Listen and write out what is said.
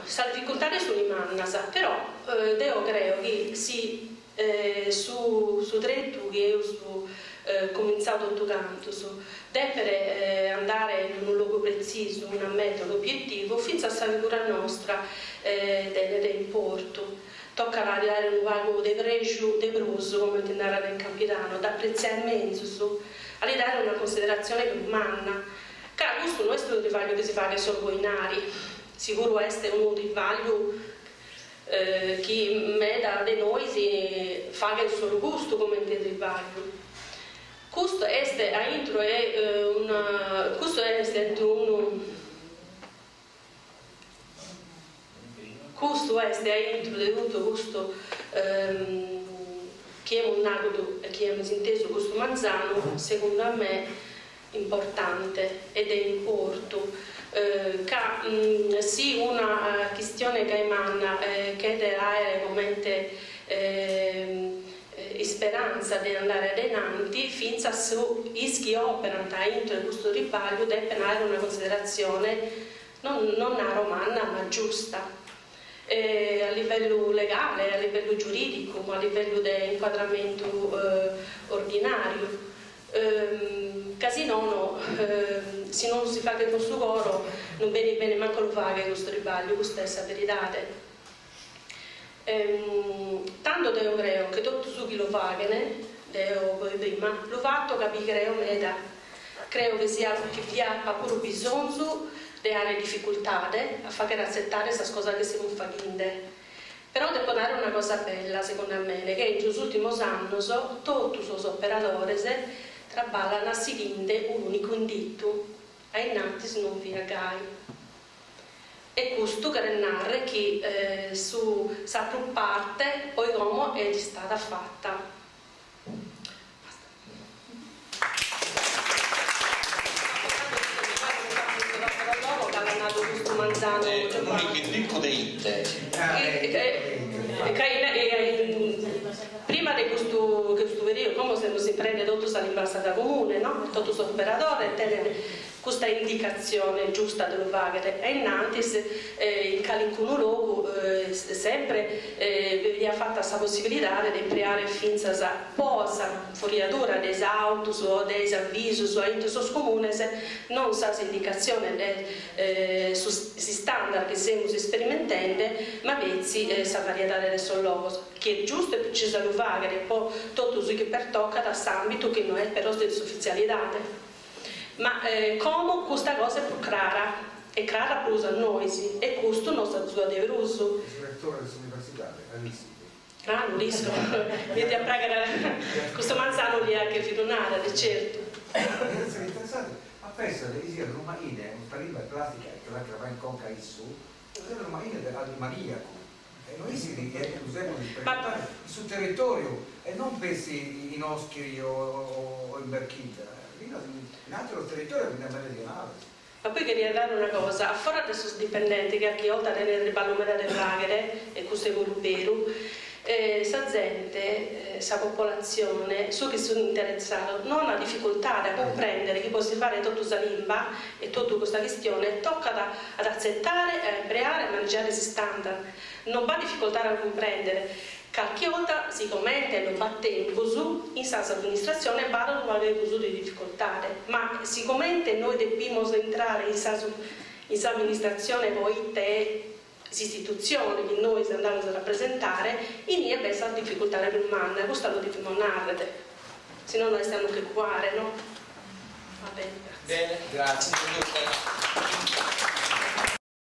sa difficoltare sono i mannas, però io credo che su dritto che io ho cominciato tutto canto, deve andare in un luogo preciso, in un metodo obiettivo, fino a figura nostra dell'importo. Tocca dare un vago di pregio, di bruso, come intendere nel capitano, da apprezzamento, a dare una considerazione umana. Che questo non è un rivaglio che si fa che sono boinari, sicuro è un rivaglio che meda di noi si fa che il suo gusto come intende il rivaglio. Questo è a intro questo è di tutto questo che è un nato e che è inteso questo manzano, secondo me importante ed è importo che sì una questione che emana che è come speranza di andare avanti finché su ischi operano in questo ribaglio devono avere una considerazione non romana ma giusta a livello legale, a livello giuridico, a livello di inquadramento ordinario. Casi no, se non si fa che questo coro non bene manco lo fa che questo ribaglio, questa è la verità. Tanto io credo che tutto su chi lo fa poi prima lo fatto capire credo che sia che vi ha pure bisogno di avere difficoltà a fare accettare questa cosa che si non fa niente. Però devo dare una cosa bella secondo me che in questi ultimi anni tutti gli operatori lavorano seguendo un unico indito ai nati non vi aggai. E questo che narra che su sa parte poi come è stata fatta. Prima di questo periodo, come se non si prende tutto all'imbassata comune, no? Tutto l'operatore questa indicazione giusta dello vagare e innanzi in qualunque luogo sempre vi ha fatta questa possibilità di creare finza posa foriatura dei autos o dei avvisi o in questo comune non sa indicazione si standard che stiamo sperimentando ma vedi sa varietà del solloso che è giusto e preciso lo vagare poi tutto ciò che pertocca da ambito che non è però di ufficialità. Ma come questa cosa è più chiara e chiara per noi e questo non sa giù di russo. Il rettore dell'università, Anisti. Ah, non riesco. Vedi a pregare questo manzano lì anche fidonare, di certo. Essere interessati a pensare che sia romanine, un parima plastica che va in conca in su, è romanine al maniaco. E noi si usiamo di sperimentare sul territorio e non pensi in Oschiri o in Berchita. In altro territorio quindi è meridionale. Ma poi queria dare una cosa, a fuori dei suoi dipendenti che anche oltre a tenere il ballomera del Vaghere, e questo è vero, sa gente, sa popolazione, su che sono interessato, non ha difficoltà a comprendere che possa fare tutta questa lingua e tutta questa questione, tocca ad accettare, a imparare, a mangiare questi standard, non ha difficoltà a comprendere. Qualche volta si commenta e non fa tempo su in stessa amministrazione parlano qualche cosa di difficoltà, ma si commenta e noi dobbiamo entrare in questa amministrazione poi te istituzioni che noi andiamo a rappresentare in lì è questa difficoltà per manna, questo lo dobbiamo narrare, se no noi stiamo che cuore, no? Va bene, grazie. Bene, grazie.